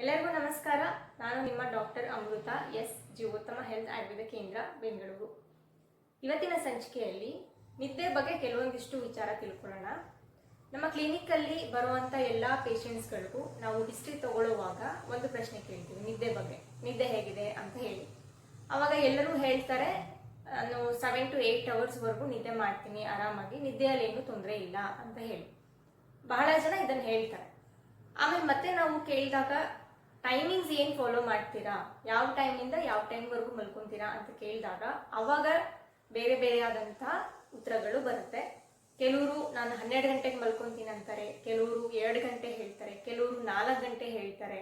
ಎಲ್ಲರಿಗೂ ನಮಸ್ಕಾರ. ನಾನು ನಿಮ್ಮ ಡಾಕ್ಟರ್ ಅಮೃತ ಎಸ್ ಜೀವೋತ್ತಮ ಹೆಲ್ತ್ ಆಯುರ್ವೇದ ಕೇಂದ್ರ ಬೆಂಗಳೂರು. ಇವತ್ತಿನ ಸಂಚಿಕೆಯಲ್ಲಿ ನಿದ್ದೆ ಬಗ್ಗೆ ಕೆಲವೊಂದಿಷ್ಟು ವಿಚಾರ ತಿಳ್ಕೊಳ್ಳೋಣ. ನಮ್ಮ ಕ್ಲಿನಿಕಲ್ಲಿ ಬರುವಂಥ ಎಲ್ಲ ಪೇಷಂಟ್ಸ್ಗಳಿಗೂ ನಾವು ಹಿಸ್ಟ್ರಿ ತಗೊಳ್ಳುವಾಗ ಒಂದು ಪ್ರಶ್ನೆ ಕೇಳ್ತೀವಿ, ನಿದ್ದೆ ಬಗ್ಗೆ. ನಿದ್ದೆ ಹೇಗಿದೆ ಅಂತ ಹೇಳಿ. ಆವಾಗ ಎಲ್ಲರೂ ಹೇಳ್ತಾರೆ, ನಾನು 7 to 8 ಅವರ್ಸ್ವರೆಗೂ ನಿದ್ದೆ ಮಾಡ್ತೀನಿ ಆರಾಮಾಗಿ, ನಿದ್ದೆಯಲ್ಲಿ ಏನೂ ತೊಂದರೆ ಇಲ್ಲ ಅಂತ ಹೇಳಿ ಬಹಳ ಜನ ಇದನ್ನು ಹೇಳ್ತಾರೆ. ಆಮೇಲೆ ಮತ್ತೆ ನಾವು ಕೇಳಿದಾಗ ಟೈಮಿಂಗ್ಸ್ ಏನು ಫಾಲೋ ಮಾಡ್ತೀರಾ, ಯಾವ ಟೈಮಿಂದ ಯಾವ ಟೈಮ್ವರೆಗೂ ಮಲ್ಕೊತೀರಾ ಅಂತ ಕೇಳಿದಾಗ ಅವಾಗ ಬೇರೆ ಬೇರೆ ಆದಂತಹ ಉತ್ತರಗಳು ಬರುತ್ತೆ. ಕೆಲವರು ನಾನು 12 ಗಂಟೆಗೆ ಮಲ್ಕೊತೀನಿ ಅಂತಾರೆ, ಕೆಲವರು 2 ಗಂಟೆ ಹೇಳ್ತಾರೆ, ಕೆಲವರು 4 ಗಂಟೆ ಹೇಳ್ತಾರೆ.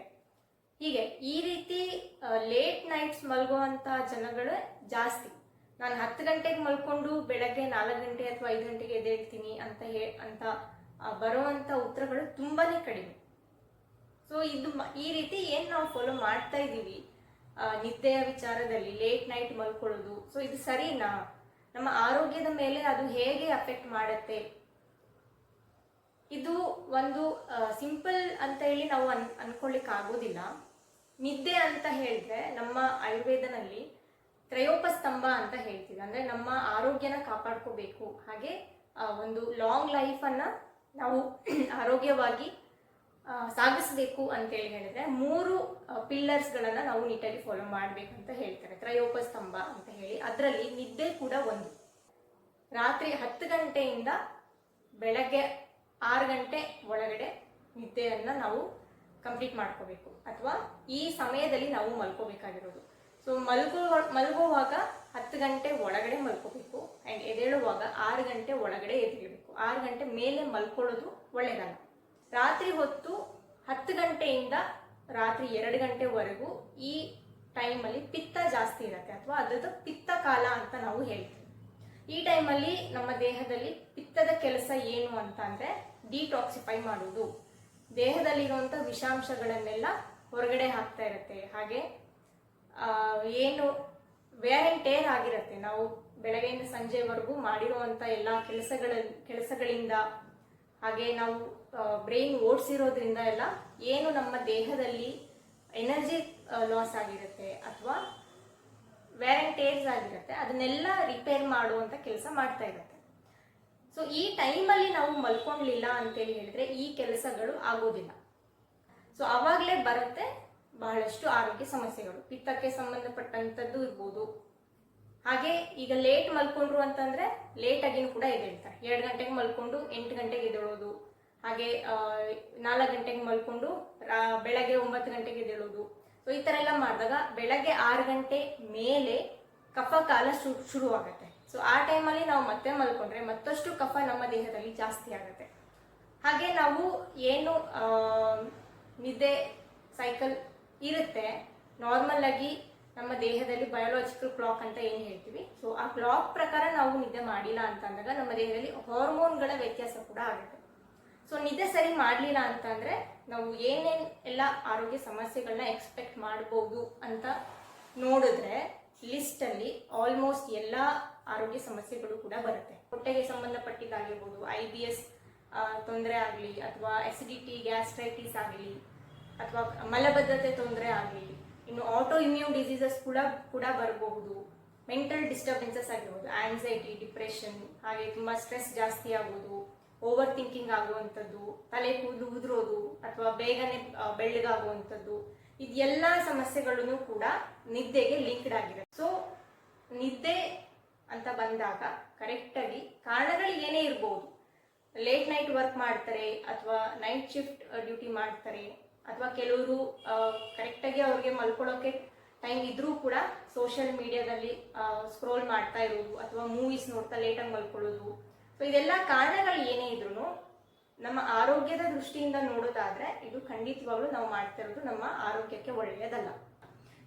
ಹೀಗೆ ಈ ರೀತಿ ಲೇಟ್ ನೈಟ್ಸ್ ಮಲ್ಗುವಂಥ ಜನಗಳು ಜಾಸ್ತಿ. ನಾನು 10 ಗಂಟೆಗೆ ಮಲ್ಕೊಂಡು ಬೆಳಗ್ಗೆ 4 ಗಂಟೆ ಅಥವಾ 5 ಗಂಟೆಗೆ ಎದ್ದೇಳ್ತೀನಿ ಅಂತ ಬರುವಂಥ ಉತ್ತರಗಳು ತುಂಬಾನೇ ಕಡಿಮೆ. ಸೊ ಈ ರೀತಿ ಏನು ನಾವು ಫಾಲೋ ಮಾಡ್ತಾ ಇದ್ದೀವಿ ನಿದ್ದೆಯ ವಿಚಾರದಲ್ಲಿ, ಲೇಟ್ ನೈಟ್ ಮಲ್ಕೊಳ್ಳೋದು, ಸೊ ಇದು ಸರಿನಾ? ನಮ್ಮ ಆರೋಗ್ಯದ ಮೇಲೆ ಅದು ಹೇಗೆ ಅಫೆಕ್ಟ್ ಮಾಡುತ್ತೆ? ಇದು ಒಂದು ಸಿಂಪಲ್ ಅಂತ ಹೇಳಿ ನಾವು ಅನ್ಕೊಳ್ಳಿಕ್ಕೆ ಆಗೋದಿಲ್ಲ. ನಿದ್ದೆ ಅಂತ ಹೇಳಿದ್ರೆ ನಮ್ಮ ಆಯುರ್ವೇದನಲ್ಲಿ ತ್ರಯೋಪಸ್ತಂಭ ಅಂತ ಹೇಳ್ತೀವಿ. ಅಂದ್ರೆ ನಮ್ಮ ಆರೋಗ್ಯನ ಕಾಪಾಡ್ಕೋಬೇಕು, ಹಾಗೆ ಒಂದು ಲಾಂಗ್ ಲೈಫನ್ನು ನಾವು ಆರೋಗ್ಯವಾಗಿ ಸಾಗಿಸಬೇಕು ಅಂತೇಳಿ ಹೇಳಿದ್ರೆ 3 ಪಿಲ್ಲರ್ಸ್ಗಳನ್ನು ನಾವು ನೀಟಾಗಿ ಫಾಲೋ ಮಾಡಬೇಕಂತ ಹೇಳ್ತಾರೆ, ತ್ರಯೋಪಸ್ತಂಭ ಅಂತ ಹೇಳಿ. ಅದರಲ್ಲಿ ನಿದ್ದೆ ಕೂಡ ಒಂದು. ರಾತ್ರಿ 10 ಗಂಟೆಯಿಂದ ಬೆಳಗ್ಗೆ 6 ಗಂಟೆ ಒಳಗಡೆ ನಿದ್ದೆಯನ್ನು ನಾವು ಕಂಪ್ಲೀಟ್ ಮಾಡ್ಕೋಬೇಕು, ಅಥವಾ ಈ ಸಮಯದಲ್ಲಿ ನಾವು ಮಲ್ಕೋಬೇಕಾಗಿರೋದು. ಸೊ ಮಲ್ಗುವಾಗ 10 ಗಂಟೆ ಒಳಗಡೆ ಮಲ್ಕೋಬೇಕು, ಆ್ಯಂಡ್ ಎದ್ದೇಳುವಾಗ 6 ಗಂಟೆ ಒಳಗಡೆ ಎದ್ದೇಳಬೇಕು. 6 ಗಂಟೆ ಮೇಲೆ ಮಲ್ಕೊಳ್ಳೋದು ಒಳ್ಳೆಯದಲ್ಲ. ರಾತ್ರಿ ಹೊತ್ತು 10 ಗಂಟೆಯಿಂದ ರಾತ್ರಿ 2 ಗಂಟೆವರೆಗೂ ಈ ಟೈಮಲ್ಲಿ ಪಿತ್ತ ಜಾಸ್ತಿ ಇರುತ್ತೆ, ಅಥವಾ ಅದರದ್ದು ಪಿತ್ತ ಕಾಲ ಅಂತ ನಾವು ಹೇಳ್ತೀವಿ. ಈ ಟೈಮಲ್ಲಿ ನಮ್ಮ ದೇಹದಲ್ಲಿ ಪಿತ್ತದ ಕೆಲಸ ಏನು ಅಂತ ಅಂದರೆ ಡಿಟಾಕ್ಸಿಫೈ ಮಾಡೋದು, ದೇಹದಲ್ಲಿರುವಂಥ ವಿಷಾಂಶಗಳನ್ನೆಲ್ಲ ಹೊರಗಡೆ ಹಾಕ್ತಾ ಇರುತ್ತೆ. ಹಾಗೆ ಏನು ವೇರ್ ಆ್ಯಂಡ್ ಟೇರ್ ಆಗಿರುತ್ತೆ, ನಾವು ಬೆಳಗ್ಗೆಯಿಂದ ಸಂಜೆವರೆಗೂ ಮಾಡಿರುವಂಥ ಎಲ್ಲ ಕೆಲಸಗಳಿಂದ, ಹಾಗೆ ನಾವು ಬ್ರೈನ್ ಓಡಿಸಿರೋದ್ರಿಂದ ಎಲ್ಲ ಏನು ನಮ್ಮ ದೇಹದಲ್ಲಿ ಎನರ್ಜಿ ಲಾಸ್ ಆಗಿರುತ್ತೆ ಅಥವಾ ವೇರ್ ಆ್ಯಂಡ್ ಟೇರ್ಸ್ ಆಗಿರುತ್ತೆ, ಅದನ್ನೆಲ್ಲ ರಿಪೇರ್ ಮಾಡುವಂಥ ಕೆಲಸ ಮಾಡ್ತಾ ಇರುತ್ತೆ. ಸೊ ಈ ಟೈಮಲ್ಲಿ ನಾವು ಮಲ್ಕೊಳ್ಳಿಲ್ಲ ಅಂತೇಳಿ ಹೇಳಿದ್ರೆ ಈ ಕೆಲಸಗಳು ಆಗೋದಿಲ್ಲ. ಸೊ ಆವಾಗಲೇ ಬರುತ್ತೆ ಬಹಳಷ್ಟು ಆರೋಗ್ಯ ಸಮಸ್ಯೆಗಳು, ಪಿತ್ತಕ್ಕೆ ಸಂಬಂಧಪಟ್ಟಂಥದ್ದು ಇರ್ಬೋದು. ಹಾಗೆ ಈಗ ಲೇಟ್ ಮಲ್ಕೊಂಡ್ರು ಅಂತಂದ್ರೆ ಲೇಟಾಗಿನೂ ಕೂಡ ಎದ್ದೇಳ್ತಾರೆ. 2 ಗಂಟೆಗೆ ಮಲ್ಕೊಂಡು 8 ಗಂಟೆಗೆ ಎದ್ದೇಳೋದು, ಹಾಗೆ 4 ಗಂಟೆಗೆ ಮಲ್ಕೊಂಡು ಬೆಳಗ್ಗೆ 9 ಗಂಟೆಗೆ ಎದ್ದೇಳೋದು. ಸೊ ಈ ಥರ ಎಲ್ಲ ಮಾಡಿದಾಗ ಬೆಳಗ್ಗೆ 6 ಗಂಟೆ ಮೇಲೆ ಕಫ ಕಾಲ ಶುರುವಾಗುತ್ತೆ. ಸೊ ಆ ಟೈಮಲ್ಲಿ ನಾವು ಮತ್ತೆ ಮಲ್ಕೊಂಡ್ರೆ ಮತ್ತಷ್ಟು ಕಫ ನಮ್ಮ ದೇಹದಲ್ಲಿ ಜಾಸ್ತಿ ಆಗುತ್ತೆ. ಹಾಗೆ ನಾವು ಏನು ನಿದ್ದೆ ಸೈಕಲ್ ಇರುತ್ತೆ, ನಾರ್ಮಲ್ ಆಗಿ ನಮ್ಮ ದೇಹದಲ್ಲಿ ಬಯೋಲಾಜಿಕಲ್ ಕ್ಲಾಕ್ ಅಂತ ಏನು ಹೇಳ್ತೀವಿ, ಸೊ ಆ ಕ್ಲಾಕ್ ಪ್ರಕಾರ ನಾವು ನಿದ್ದೆ ಮಾಡಿಲ್ಲ ಅಂತಂದಾಗ ನಮ್ಮ ದೇಹದಲ್ಲಿ ಹಾರ್ಮೋನ್ಗಳ ವ್ಯತ್ಯಾಸ ಕೂಡ ಆಗುತ್ತೆ. ಸೊ ನಿದ್ದೆ ಸರಿ ಮಾಡಲಿಲ್ಲ ಅಂತಂದರೆ ನಾವು ಏನೇನು ಎಲ್ಲ ಆರೋಗ್ಯ ಸಮಸ್ಯೆಗಳನ್ನ ಎಕ್ಸ್ಪೆಕ್ಟ್ ಮಾಡ್ಬೋದು ಅಂತ ನೋಡಿದ್ರೆ ಲಿಸ್ಟಲ್ಲಿ ಆಲ್ಮೋಸ್ಟ್ ಎಲ್ಲ ಆರೋಗ್ಯ ಸಮಸ್ಯೆಗಳು ಕೂಡ ಬರುತ್ತೆ. ಹೊಟ್ಟೆಗೆ ಸಂಬಂಧಪಟ್ಟಿದ್ದಾಗಿರ್ಬೋದು, IBS ತೊಂದರೆ ಆಗಲಿ, ಅಥವಾ ಅಸಿಡಿಟಿ ಗ್ಯಾಸ್ಟ್ರೈಟಿಸ್ ಆಗಲಿ, ಅಥವಾ ಮಲಬದ್ಧತೆ ತೊಂದರೆ ಆಗಲಿ, ಇನ್ನು ಆಟೋ ಇಮ್ಯೂನ್ ಡಿಸೀಸಸ್ ಕೂಡ ಬರಬಹುದು. ಮೆಂಟಲ್ ಡಿಸ್ಟರ್ಬೆನ್ಸಸ್ ಆಗಿರ್ಬೋದು, ಆಂಗ್ಸೈಟಿ, ಡಿಪ್ರೆಷನ್, ಹಾಗೆ ತುಂಬ ಸ್ಟ್ರೆಸ್ ಜಾಸ್ತಿ ಆಗೋದು, ಓವರ್ ಥಿಂಕಿಂಗ್ ಆಗುವಂಥದ್ದು, ತಲೆ ಕೂದಲು ಉದುರೋದು ಅಥವಾ ಬೇಗನೆ ಬೆಳ್ಳಗಾಗುವಂಥದ್ದು, ಇದೆಲ್ಲ ಸಮಸ್ಯೆಗಳನ್ನು ಕೂಡ ನಿದ್ದೆಗೆ ಲಿಂಕ್ಡ್ ಆಗಿದೆ. ಸೊ ನಿದ್ದೆ ಅಂತ ಬಂದಾಗ ಕರೆಕ್ಟಾಗಿ ಕಾರಣಗಳು ಏನೇ ಇರ್ಬೋದು, ಲೇಟ್ ನೈಟ್ ವರ್ಕ್ ಮಾಡ್ತಾರೆ, ಅಥವಾ ನೈಟ್ ಶಿಫ್ಟ್ ಡ್ಯೂಟಿ ಮಾಡ್ತಾರೆ, ಅಥವಾ ಕೆಲವರು ಕರೆಕ್ಟಾಗಿ ಅವ್ರಿಗೆ ಮಲ್ಕೊಳ್ಳೋಕೆ ಟೈಮ್ ಇದ್ರೂ ಕೂಡ ಸೋಷಿಯಲ್ ಮೀಡಿಯಾದಲ್ಲಿ ಸ್ಕ್ರೋಲ್ ಮಾಡ್ತಾ ಇರೋದು, ಅಥವಾ ಮೂವೀಸ್ ನೋಡ್ತಾ ಲೇಟಾಗಿ ಮಲ್ಕೊಳ್ಳೋದು. ಸೊ ಇದೆಲ್ಲ ಕಾರಣಗಳು ಏನೇ ಇದ್ರೂ ನಮ್ಮ ಆರೋಗ್ಯದ ದೃಷ್ಟಿಯಿಂದ ನೋಡೋದಾದ್ರೆ ಇದು ಖಂಡಿತವಾಗ್ಲೂ ನಾವು ಮಾಡ್ತಾ ಇರೋದು ನಮ್ಮ ಆರೋಗ್ಯಕ್ಕೆ ಒಳ್ಳೆಯದಲ್ಲ.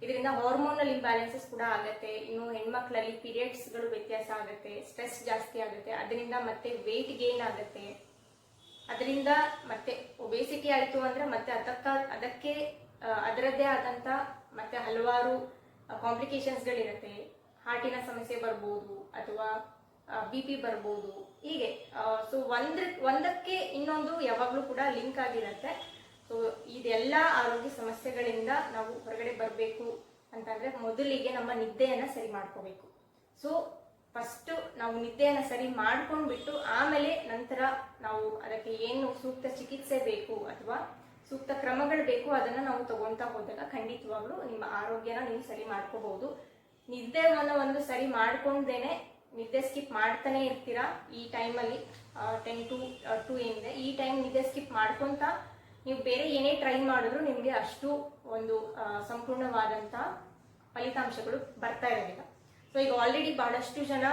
ಇದರಿಂದ ಹಾರ್ಮೋನಲ್ ಇಂಬ್ಯಾಲೆನ್ಸಸ್ ಕೂಡ ಆಗುತ್ತೆ. ಇನ್ನು ಹೆಣ್ಮಕ್ಳಲ್ಲಿ ಪೀರಿಯಡ್ಸ್ಗಳು ವ್ಯತ್ಯಾಸ ಆಗುತ್ತೆ, ಸ್ಟ್ರೆಸ್ ಜಾಸ್ತಿ ಆಗುತ್ತೆ, ಅದರಿಂದ ಮತ್ತೆ ವೇಟ್ ಗೇನ್ ಆಗುತ್ತೆ, ಅದರಿಂದ ಮತ್ತೆ ಒಬೇಸಿಟಿ ಆಯಿತು ಅಂದರೆ ಮತ್ತೆ ಅದಕ್ಕೆ ಅದರದ್ದೇ ಆದಂಥ ಮತ್ತೆ ಹಲವಾರು ಕಾಂಪ್ಲಿಕೇಶನ್ಸ್ಗಳಿರುತ್ತೆ. ಹಾರ್ಟಿನ ಸಮಸ್ಯೆ ಬರ್ಬೋದು, ಅಥವಾ BP ಬರ್ಬೋದು, ಹೀಗೆ. ಸೊ ಒಂದಕ್ಕೆ ಇನ್ನೊಂದು ಯಾವಾಗಲೂ ಕೂಡ ಲಿಂಕ್ ಆಗಿರುತ್ತೆ. ಸೊ ಇದೆಲ್ಲ ಆರೋಗ್ಯ ಸಮಸ್ಯೆಗಳಿಂದ ನಾವು ಹೊರಗಡೆ ಬರಬೇಕು ಅಂತಂದ್ರೆ ಮೊದಲಿಗೆ ನಮ್ಮ ನಿದ್ದೆಯನ್ನು ಸರಿ ಮಾಡ್ಕೋಬೇಕು. ಸೊ ಫಸ್ಟ್ ನಾವು ನಿದ್ದೆಯನ್ನು ಸರಿ ಮಾಡ್ಕೊಂಡ್ಬಿಟ್ಟು ಆಮೇಲೆ ನಂತರ ನಾವು ಅದಕ್ಕೆ ಏನು ಸೂಕ್ತ ಚಿಕಿತ್ಸೆ ಬೇಕು ಅಥವಾ ಸೂಕ್ತ ಕ್ರಮಗಳು ಬೇಕು ಅದನ್ನು ನಾವು ತಗೊಂತಾ ಹೋದಾಗ ಖಂಡಿತವಾಗ್ಲೂ ನಿಮ್ಮ ಆರೋಗ್ಯನ ನೀವು ಸರಿ ಮಾಡ್ಕೋಬಹುದು. ನಿದ್ದೆವನ್ನು ಸರಿ ಮಾಡ್ಕೊಂಡೇನೆ ನಿದ್ದೆ ಸ್ಕಿಪ್ ಮಾಡ್ತಾನೆ ಇರ್ತೀರಾ ಈ ಟೈಮಲ್ಲಿ 10 to 2 ಏನಿದೆ ಈ ಟೈಮ್ ನಿದ್ದೆ ಸ್ಕಿಪ್ ಮಾಡ್ಕೊಂತ ನೀವು ಬೇರೆ ಏನೇ ಟ್ರೈ ಮಾಡಿದ್ರು ನಿಮಗೆ ಅಷ್ಟು ಒಂದು ಸಂಪೂರ್ಣವಾದಂಥ ಫಲಿತಾಂಶಗಳು ಬರ್ತಾ ಇರೋದಿಲ್ಲ. ಸೊ ಈಗ ಆಲ್ರೆಡಿ ಬಹಳಷ್ಟು ಜನ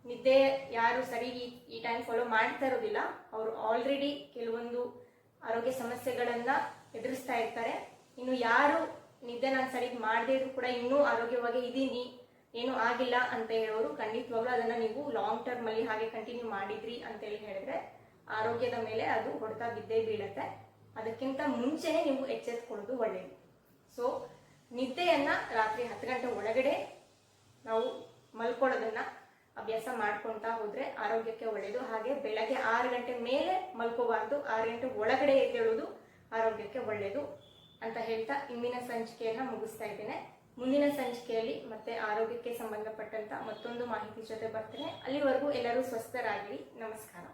ನಿದ್ದೆ ಯಾರು ಸರಿ ಈ ಟೈಮ್ ಫಾಲೋ ಮಾಡ್ತಾ ಇರೋದಿಲ್ಲ, ಅವರು ಆಲ್ರೆಡಿ ಕೆಲವೊಂದು ಆರೋಗ್ಯ ಸಮಸ್ಯೆಗಳನ್ನ ಎದುರಿಸ್ತಾ ಇರ್ತಾರೆ. ಇನ್ನು ಯಾರು ನಿದ್ದೆ ನಾನು ಸರಿ ಮಾಡದೇ ಇದ್ರು ಕೂಡ ಇನ್ನೂ ಆರೋಗ್ಯವಾಗಿ ಇದ್ದೀನಿ, ಏನು ಆಗಿಲ್ಲ ಅಂತ ಹೇಳೋರು ಖಂಡಿತವಾಗ್ಲೂ ಅದನ್ನ ನೀವು ಲಾಂಗ್ ಟರ್ಮ್ ಅಲ್ಲಿ ಹಾಗೆ ಕಂಟಿನ್ಯೂ ಮಾಡಿದ್ರಿ ಅಂತ ಹೇಳಿದ್ರೆ ಆರೋಗ್ಯದ ಮೇಲೆ ಅದು ಹೊಡೆತ ಬಿದ್ದೇ ಬೀಳತ್ತೆ. ಅದಕ್ಕಿಂತ ಮುಂಚೆನೆ ನೀವು ಎಚ್ಚೆತ್ಕೊಳ್ಳೋದು ಒಳ್ಳೆಯದು. ಸೊ ನಿದ್ದೆಯನ್ನ ರಾತ್ರಿ 10 ಗಂಟೆ ಒಳಗಡೆ ನಾವು ಮಲ್ಕೊಳ್ಳೋದನ್ನ ಅಭ್ಯಾಸ ಮಾಡ್ಕೊಳ್ತಾ ಹೋದ್ರೆ ಆರೋಗ್ಯಕ್ಕೆ ಒಳ್ಳೆಯದು. ಹಾಗೆ ಬೆಳಗ್ಗೆ 6 ಗಂಟೆ ಮೇಲೆ ಮಲ್ಕೋಬಾರ್ದು, 6 ಗಂಟೆ ಒಳಗಡೆ ಎದ್ದೇಳೋದು ಆರೋಗ್ಯಕ್ಕೆ ಒಳ್ಳೆಯದು ಅಂತ ಹೇಳ್ತಾ ಇಂದಿನ ಸಂಚಿಕೆಯನ್ನ ಮುಗಿಸ್ತಾ ಇದ್ದೇನೆ. ಮುಂದಿನ ಸಂಚಿಕೆಯಲ್ಲಿ ಮತ್ತೆ ಆರೋಗ್ಯಕ್ಕೆ ಸಂಬಂಧಪಟ್ಟಂತ ಮತ್ತೊಂದು ಮಾಹಿತಿ ಜೊತೆ ಬರ್ತೇನೆ. ಅಲ್ಲಿವರೆಗೂ ಎಲ್ಲರೂ ಸ್ವಸ್ಥರಾಗಿರಿ. ನಮಸ್ಕಾರ.